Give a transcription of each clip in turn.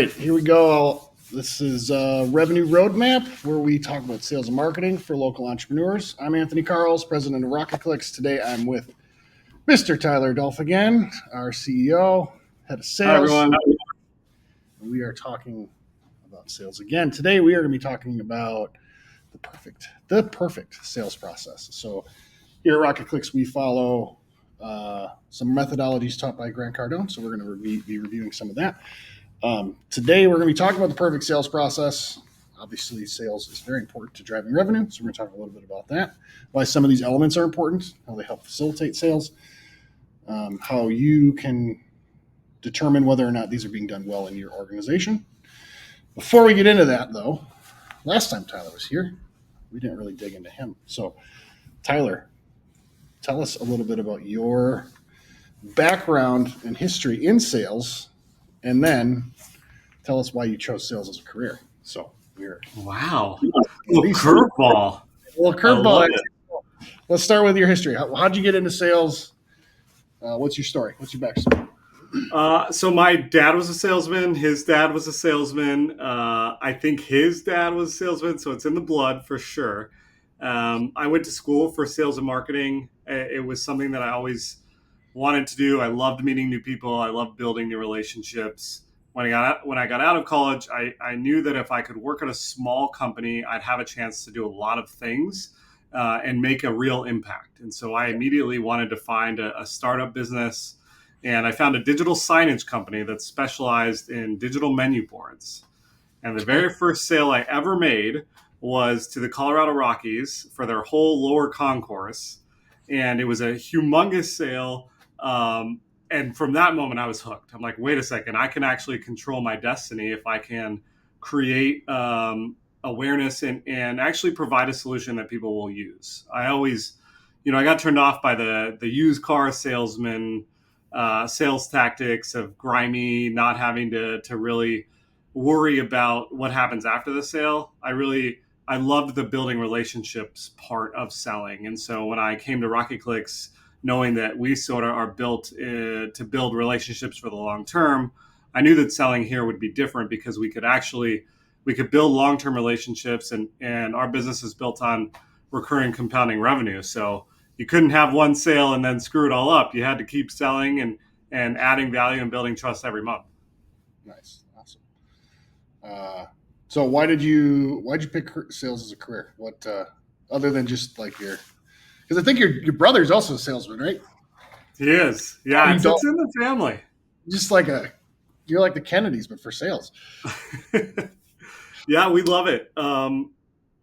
right, here we go. This is a revenue roadmap where we talk about sales and marketing for local entrepreneurs. I'm Anthony Karls, president of Rocket Clicks. Today I'm with Mr. Tyler Dolph again, our CEO, head of Hi, sales. everyone. We are talking about sales again. Today we are going to be talking about the perfect sales process. So here at Rocket Clicks, we follow some methodologies taught by Grant Cardone. So we're going to be reviewing some of that. Today, we're going to be talking about the perfect sales process. Obviously, sales is very important to driving revenue, so we're going to talk a little bit about that, why some of these elements are important, how they help facilitate sales, how you can determine whether or not these are being done well in your organization. Before we get into that, though, last time Tyler was here, we didn't really dig into him. So, Tyler, tell us a little bit about your background and history in sales, and then tell us why you chose sales as a career. So Wow. Curveball. Well, curveball. Let's start with your history. How'd you get into sales? What's your story? What's your backstory? So my dad was a salesman. His dad was a salesman. I think his dad was a salesman, so it's in the blood for sure. I went to school for sales and marketing. It was something that I always wanted to do. I loved meeting new people. I loved building new relationships. When I got out of college, I knew that if I could work at a small company, I'd have a chance to do a lot of things and make a real impact. And so I immediately wanted to find a startup business. And I found a digital signage company that specialized in digital menu boards. And the very first sale I ever made was to the Colorado Rockies for their whole lower concourse. And it was a humongous sale. And from that moment, I was hooked. I'm like, wait a second, I can actually control my destiny if I can create awareness and actually provide a solution that people will use. I always, I got turned off by the used car salesman sales tactics of grimy, not having to really worry about what happens after the sale. I loved the building relationships part of selling. And so when I came to Rocket Clicks, knowing that we sort of are built to build relationships for the long term, I knew that selling here would be different because we could build long-term relationships, and our business is built on recurring compounding revenue. So you couldn't have one sale and then screw it all up. You had to keep selling and adding value and building trust every month. Nice. Awesome. So why'd you pick sales as a career? What, other than just like because I think your brother's also a salesman, right? He is. Yeah, it's in the family. Just you're like the Kennedys, but for sales. Yeah, we love it.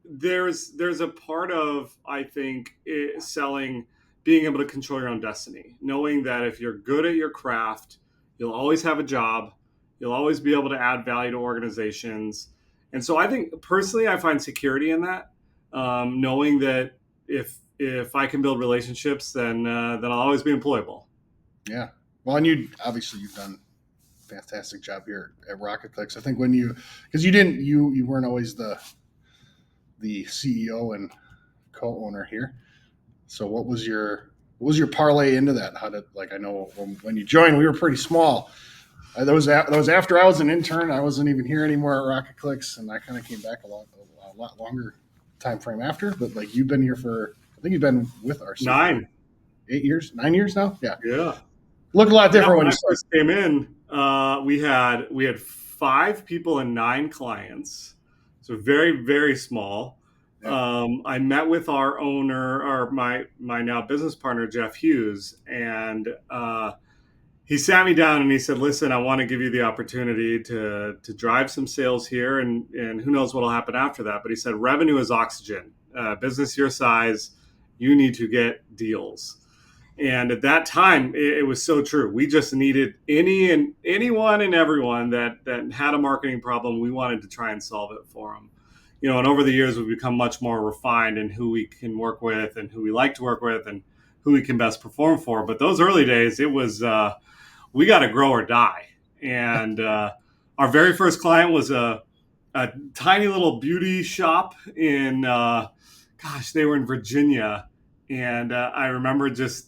There's a part of, I think, selling, being able to control your own destiny, knowing that if you're good at your craft, you'll always have a job. You'll always be able to add value to organizations. And so I think personally, I find security in that, knowing that if I can build relationships, then I'll always be employable. Yeah. Well, and you've done a fantastic job here at Rocket Clicks. I think because you weren't always the CEO and co-owner here. So what was your parlay into that? How did, I know when you joined, we were pretty small. That was after I was an intern. I wasn't even here anymore at Rocket Clicks, and I kind of came back a lot longer time frame after. But you've been here I think you've been with our 9 years now. Yeah. Look a lot different when I first came in. We had 5 people and 9 clients, so very, very small. Yeah. I met with our owner, or my now business partner, Jeff Hughes, and he sat me down and he said, "Listen, I want to give you the opportunity to drive some sales here, and who knows what will happen after that." But he said, "Revenue is oxygen. Business your size, you need to get deals." And at that time, it was so true. We just needed anyone and everyone that had a marketing problem. We wanted to try and solve it for them. And over the years, we've become much more refined in who we can work with and who we like to work with and who we can best perform for. But those early days, it was we got to grow or die. And our very first client was a tiny little beauty shop in, they were in Virginia. And I remember just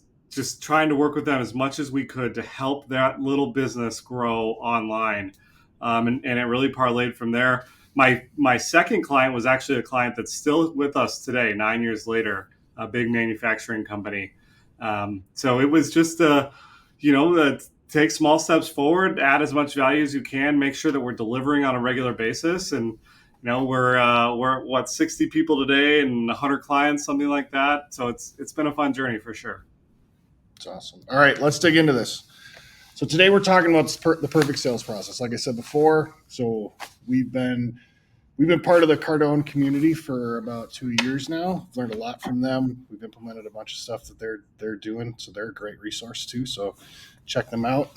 trying to work with them as much as we could to help that little business grow online. and it really parlayed from there. My second client was actually a client that's still with us today, 9 years later, a big manufacturing company. So it was just take small steps forward, add as much value as you can, make sure that we're delivering on a regular basis. And we're what, 60 people today and 100 clients, something like that. So it's been a fun journey for sure. It's awesome. All right, let's dig into this. So today we're talking about the perfect sales process. Like I said before, so we've been part of the Cardone community for about 2 years now. I've learned a lot from them. We've implemented a bunch of stuff that they're doing, so they're a great resource too. So check them out.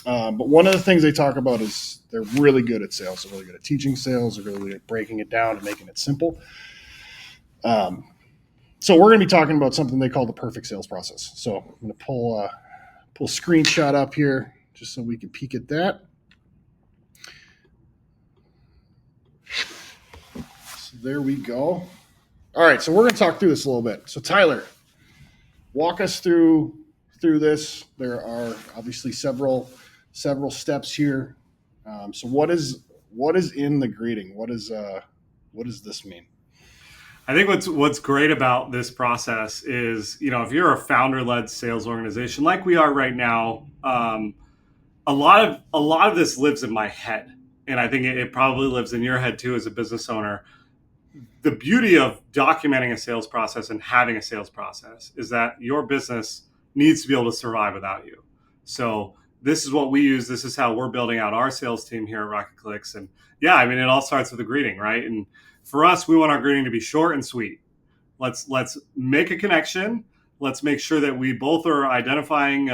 But one of the things they talk about is they're really good at sales. They're really good at teaching sales. They're really good at breaking it down and making it simple. So we're going to be talking about something they call the perfect sales process. So I'm going to pull a screenshot up here just so we can peek at that. So there we go. All right, so we're going to talk through this a little bit. So Tyler, walk us through this. There are obviously several steps here. So what is in the greeting? What does this mean? I think what's great about this process is, if you're a founder-led sales organization like we are right now, a lot of this lives in my head, and I think it probably lives in your head too as a business owner. The beauty of documenting a sales process and having a sales process is that your business needs to be able to survive without you. So this is what we use. This is how we're building out our sales team here at Rocket Clicks. And yeah, I mean, it all starts with a greeting, right? And for us, we want our greeting to be short and sweet. Let's make a connection. Let's make sure that we both are identifying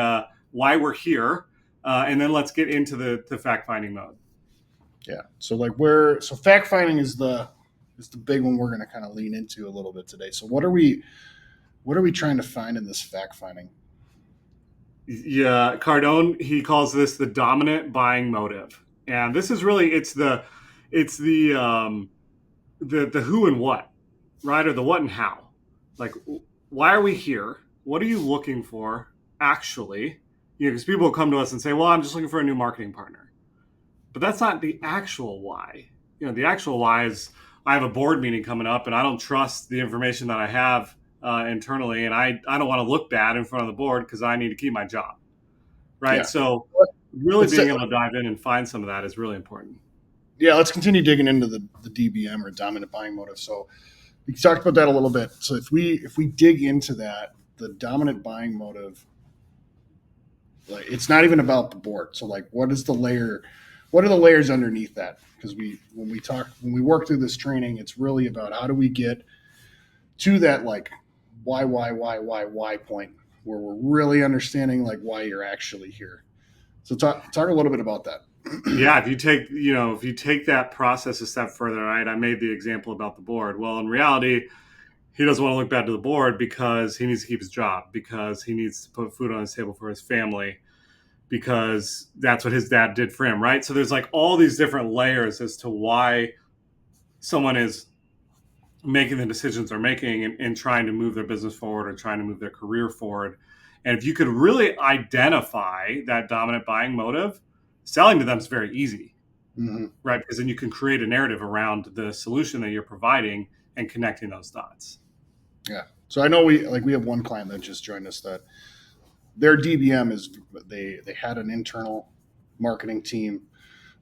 why we're here, and then let's get into the fact finding mode. Yeah. So fact finding is the big one we're going to kind of lean into a little bit today. So what are we trying to find in this fact finding? Yeah, Cardone, he calls this the dominant buying motive, and this is really it's the who and what, right? Or the what and how. Like, why are we here? What are you looking for, actually? Because people will come to us and say, well, I'm just looking for a new marketing partner. But that's not the actual why. The actual why is I have a board meeting coming up and I don't trust the information that I have internally. And I don't want to look bad in front of the board because I need to keep my job. Right. Yeah. So really being able to dive in and find some of that is really important. Yeah, let's continue digging into the DBM, or dominant buying motive. So we talked about that a little bit. So if we dig into that, the dominant buying motive, like, it's not even about the board. So like, what are the layers underneath that? Because when we work through this training, it's really about how do we get to that like why point where we're really understanding like why you're actually here. So talk a little bit about that. Yeah, if you take that process a step further, right? I made the example about the board. Well, in reality, he doesn't want to look bad to the board because he needs to keep his job, because he needs to put food on his table for his family, because that's what his dad did for him, right? So there's like all these different layers as to why someone is making the decisions they're making and trying to move their business forward or trying to move their career forward. And if you could really identify that dominant buying motive, selling to them is very easy, right? Because then you can create a narrative around the solution that you're providing and connecting those dots. Yeah. So I know we have one client that just joined us that their DBM is they had an internal marketing team.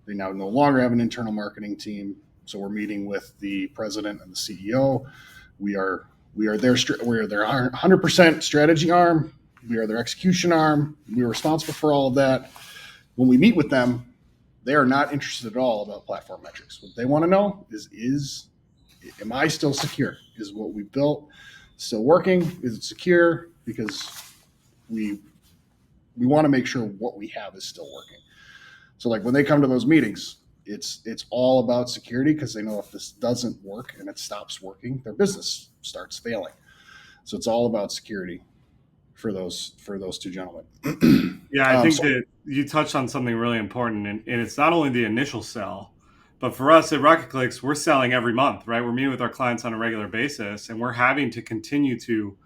They now no longer have an internal marketing team. So we're meeting with the president and the CEO. We are their 100% strategy arm. We are their execution arm. We are responsible for all of that. When we meet with them, they are not interested at all about platform metrics. What they want to know is am I still secure? Is what we built still working? Is it secure? Because we want to make sure what we have is still working. So like when they come to those meetings, it's all about security, because they know if this doesn't work and it stops working, their business starts failing. So it's all about security for those two gentlemen. Yeah, I think that you touched on something really important, and it's not only the initial sell, but for us at Rocket Clicks, we're selling every month, right? We're meeting with our clients on a regular basis, and we're having to continue to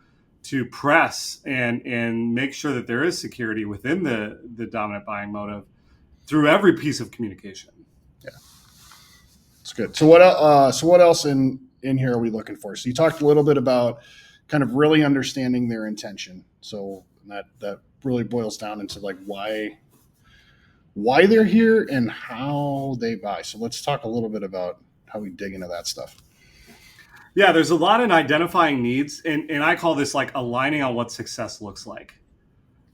press and make sure that there is security within the dominant buying motive through every piece of communication. Yeah, it's good. So what else in here are we looking for? So you talked a little bit about kind of really understanding their intention. So that really boils down into like why they're here and how they buy. So let's talk a little bit about how we dig into that stuff. Yeah, there's a lot in identifying needs, and I call this like aligning on what success looks like.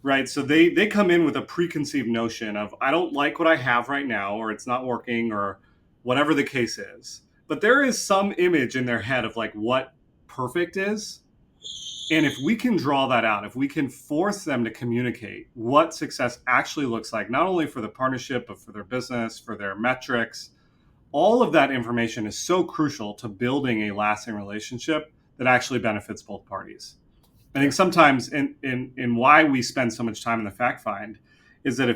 Right. So they come in with a preconceived notion of I don't like what I have right now, or it's not working, or whatever the case is. But there is some image in their head of like what perfect is. And if we can draw that out, if we can force them to communicate what success actually looks like, not only for the partnership, but for their business, for their metrics, all of that information is so crucial to building a lasting relationship that actually benefits both parties. I think sometimes in why we spend so much time in the fact find is that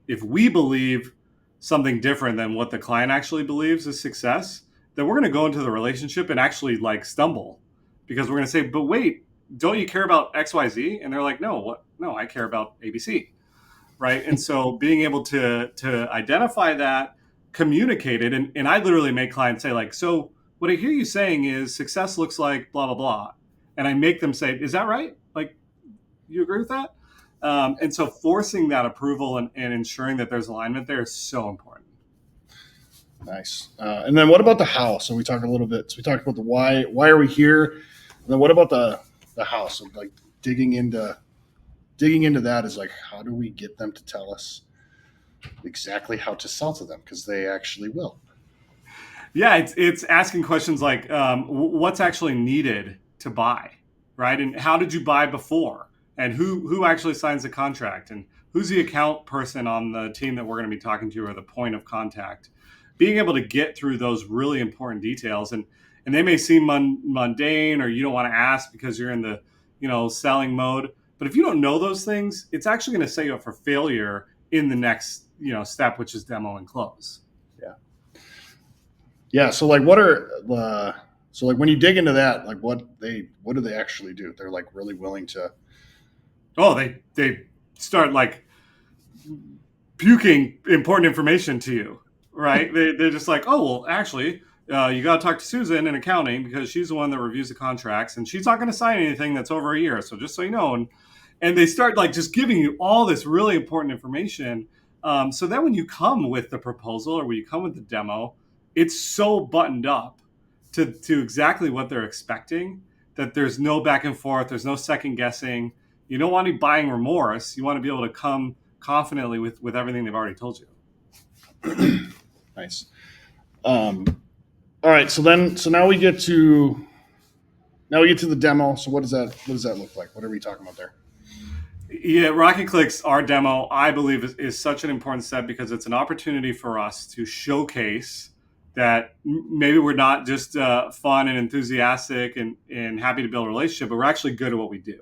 if we believe something different than what the client actually believes is success, then we're going to go into the relationship and actually like stumble because we're going to say, but wait, don't you care about XYZ? And they're like, no, what? No, I care about ABC. Right. And so being able to identify that, communicate it, and I literally make clients say, like, so what I hear you saying is success looks like blah, blah, blah. And I make them say, is that right? Like, you agree with that? And so forcing that approval and ensuring that there's alignment there is so important. Nice. And then what about the how? So we talked a little bit. So we talked about the why. Why are we here? And then what about the how? So like digging into that is like how do we get them to tell us exactly how to sell to them because they actually will. Yeah, it's asking questions like what's actually needed to buy, right? And how did you buy before? And who actually signs the contract? And who's the account person on the team that we're going to be talking to or the point of contact? Being able to get through those really important details and they may seem mundane or you don't want to ask because you're in the selling mode. But if you don't know those things, it's actually going to set you up for failure in the next step, which is demo and close. Yeah. Yeah. So like what are so like when you dig into that, like what do they actually do? They're like really willing to. Oh, they start like puking important information to you, right? They're just like, oh, well, actually, you got to talk to Susan in accounting because she's the one that reviews the contracts and she's not going to sign anything that's over a year. So just so you know, and they start like just giving you all this really important information. So that when you come with the proposal or when you come with the demo, it's so buttoned up to exactly what they're expecting that there's no back and forth. There's no second guessing. You don't want any buying remorse. You want to be able to come confidently with everything they've already told you. Nice. All right. So now we get to the demo. So what does that look like? What are we talking about there? Yeah, Rocket Clicks, our demo, I believe is such an important step because it's an opportunity for us to showcase that maybe we're not just fun and enthusiastic and happy to build a relationship, but we're actually good at what we do.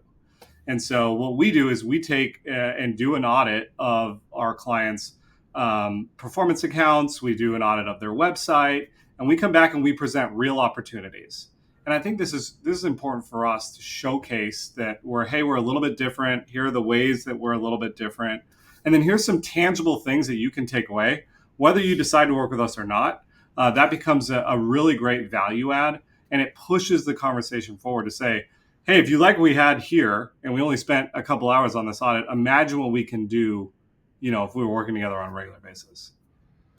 And so what we do is we take and do an audit of our clients' performance accounts. We do an audit of their website, and we come back and we present real opportunities. And I think this is important for us to showcase that we're a little bit different. Here are the ways that we're a little bit different. And then here's some tangible things that you can take away, whether you decide to work with us or not. That becomes a really great value add, and it pushes the conversation forward to say, hey, if you like what we had here and we only spent a couple hours on this audit, imagine what we can do, if we were working together on a regular basis.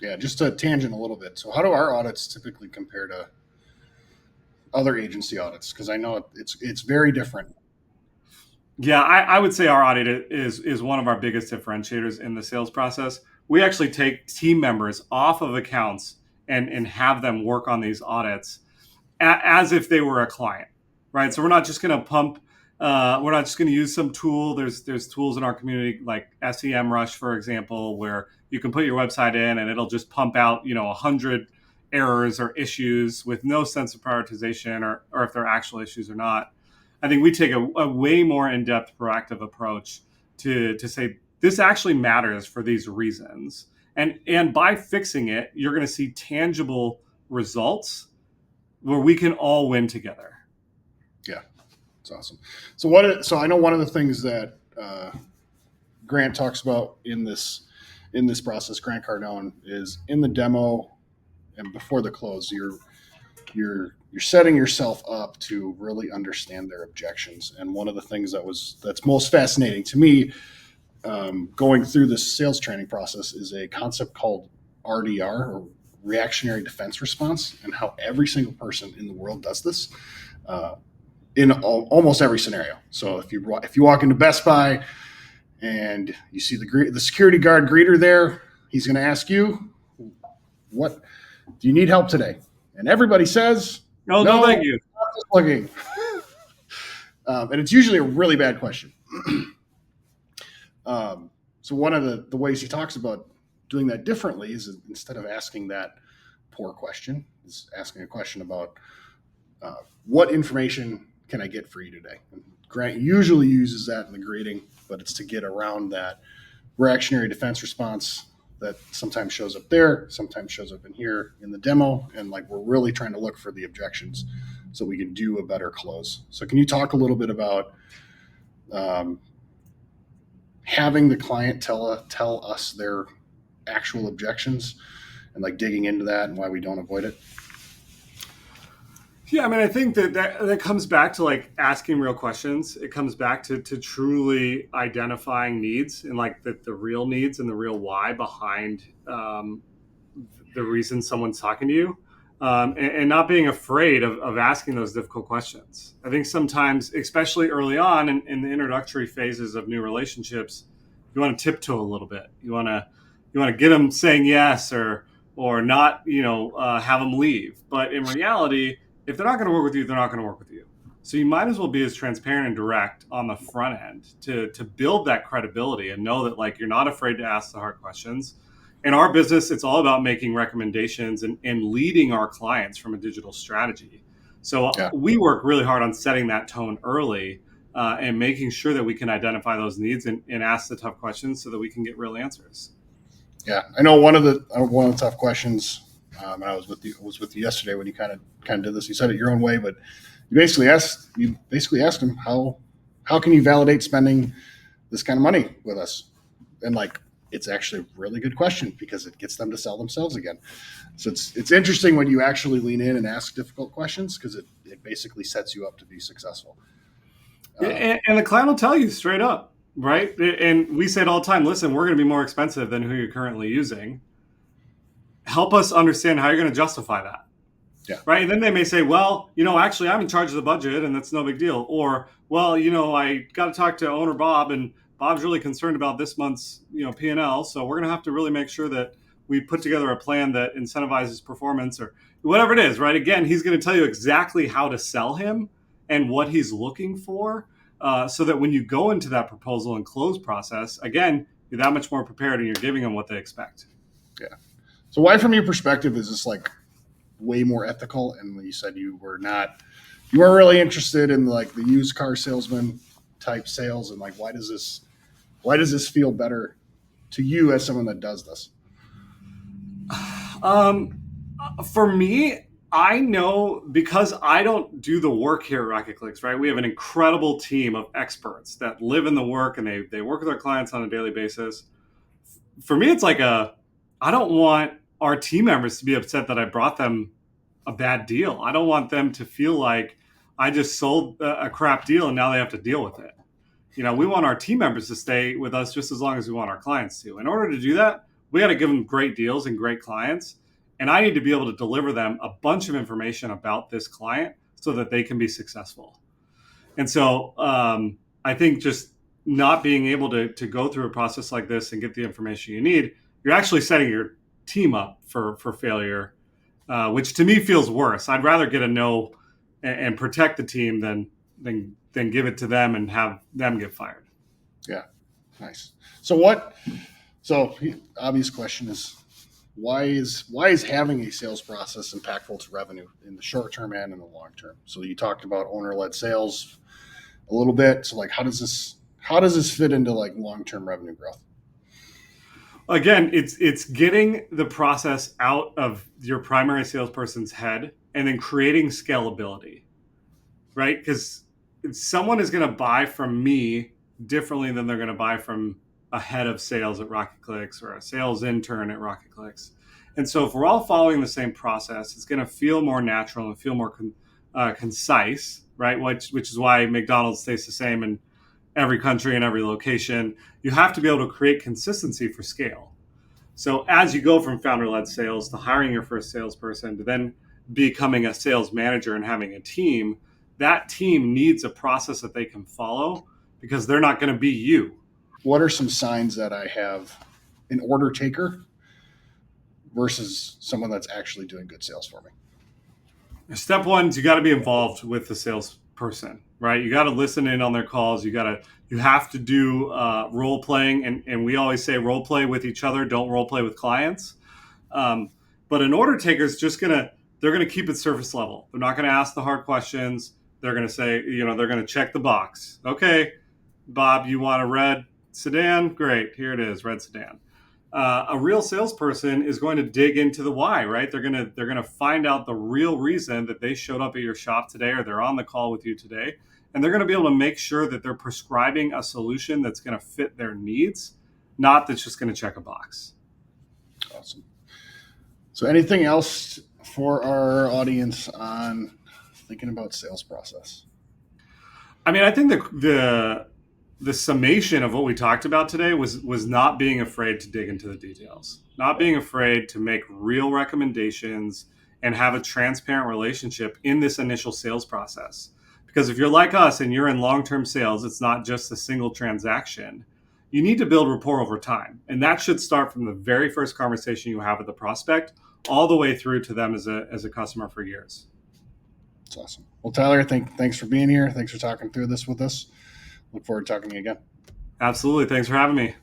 Yeah, just a tangent a little bit. So how do our audits typically compare to other agency audits? Because I know it's very different. Yeah, I would say our audit is one of our biggest differentiators in the sales process. We actually take team members off of accounts and have them work on these audits as if they were a client. Right, so we're not just going to pump. We're not just going to use some tool. There's tools in our community like SEMrush, for example, where you can put your website in and it'll just pump out 100 errors or issues with no sense of prioritization or if they're actual issues or not. I think we take a way more in-depth, proactive approach to say this actually matters for these reasons, and by fixing it, you're going to see tangible results where we can all win together. Yeah, it's awesome. So I know one of the things that Grant talks about in this process, Grant Cardone, is in the demo. and before the close, you're setting yourself up to really understand their objections. And one of the things that's most fascinating to me, going through this sales training process, is a concept called RDR, or reactionary defense response, and how every single person in the world does this in almost every scenario. So if you walk into Best Buy and you see the security guard greeter there, he's going to ask you, "What do you need help today?" And everybody says, No, "No, no, I'm thank you. just looking." And it's usually a really bad question. So one of the ways he talks about doing that differently is, instead of asking that poor question, is asking a question about what information can I get for you today? And Grant usually uses that in the greeting, but it's to get around that reactionary defense response that sometimes shows up there, sometimes shows up in here in the demo. And like, we're really trying to look for the objections so we can do a better close. So can you talk a little bit about having the client tell us their actual objections, and like digging into that and why we don't avoid it? Yeah, I mean, I think that comes back to like asking real questions. It comes back to truly identifying needs, and like the real needs and the real why behind the reason someone's talking to you, and not being afraid of asking those difficult questions. I think sometimes, especially early on in the introductory phases of new relationships, you want to tiptoe a little bit. You want to get them saying yes, or not, have them leave. But in reality, if they're not going to work with you, they're not going to work with you. So you might as well be as transparent and direct on the front end to build that credibility and know that like you're not afraid to ask the hard questions. In our business, it's all about making recommendations and leading our clients from a digital strategy. So Yeah. we work really hard on setting that tone early, and making sure that we can identify those needs and ask the tough questions so that we can get real answers. Yeah, I know one of the tough questions. And I was with you yesterday when you kind of did this. You said it your own way, but you basically asked him, how can you validate spending this kind of money with us? And like, it's actually a really good question because it gets them to sell themselves again. So it's interesting when you actually lean in and ask difficult questions, because it basically sets you up to be successful. And the client will tell you straight up, right? And we say it all the time, listen, we're going to be more expensive than who you're currently using. Help us understand how you're going to justify that. Yeah. Right. And then they may say, well, actually, I'm in charge of the budget and that's no big deal. Or, well, I got to talk to owner Bob, and Bob's really concerned about this month's, P&L. So we're going to have to really make sure that we put together a plan that incentivizes performance, or whatever it is. Right. Again, he's going to tell you exactly how to sell him and what he's looking for, so that when you go into that proposal and close process, again, you're that much more prepared and you're giving them what they expect. Yeah. So why, from your perspective, is this like way more ethical? And when you said you weren't really interested in like the used car salesman type sales, and like, why does this feel better to you as someone that does this? For me, I know, because I don't do the work here at Rocket Clicks, right? We have an incredible team of experts that live in the work, and they work with our clients on a daily basis. For me, it's like I don't want our team members to be upset that I brought them a bad deal. I don't want them to feel like I just sold a crap deal and now they have to deal with it. We want our team members to stay with us just as long as we want our clients to. In order to do that, we got to give them great deals and great clients. And I need to be able to deliver them a bunch of information about this client so that they can be successful. And so I think just not being able to go through a process like this and get the information you need, you're actually setting your team up for failure, which to me feels worse. I'd rather get a no and protect the team than give it to them and have them get fired. Yeah, nice. So obvious question is, why is having a sales process impactful to revenue in the short term and in the long term? So you talked about owner-led sales a little bit. So like, how does this fit into like long-term revenue growth? Again, it's getting the process out of your primary salesperson's head and then creating scalability, right? Because someone is going to buy from me differently than they're going to buy from a head of sales at Rocket Clicks or a sales intern at Rocket Clicks. And so if we're all following the same process, it's going to feel more natural and feel more concise, right? Which is why McDonald's stays the same in every country and every location. You have to be able to create consistency for scale. So as you go from founder-led sales to hiring your first salesperson to then becoming a sales manager and having a team, that team needs a process that they can follow because they're not going to be you. What are some signs that I have an order taker versus someone that's actually doing good sales for me? Step one is you got to be involved with the salesperson, right? You got to listen in on their calls. You have to do role playing, and we always say role play with each other. Don't role play with clients. But an order taker is they're gonna keep it surface level. They're not gonna ask the hard questions. They're gonna say, they're gonna check the box. Okay, Bob, you want a red sedan? Great, here it is, red sedan. A real salesperson is going to dig into the why, right? They're gonna find out the real reason that they showed up at your shop today or they're on the call with you today, and they're going to be able to make sure that they're prescribing a solution that's going to fit their needs, not that's just going to check a box. Awesome. So, anything else for our audience on thinking about sales process? I mean, I think the summation of what we talked about today was not being afraid to dig into the details, not being afraid to make real recommendations and have a transparent relationship in this initial sales process. Because if you're like us and you're in long-term sales, it's not just a single transaction. You need to build rapport over time. And that should start from the very first conversation you have with the prospect all the way through to them as a customer for years. That's awesome. Well, Tyler, thanks for being here. Thanks for talking through this with us. Look forward to talking to you again. Absolutely. Thanks for having me.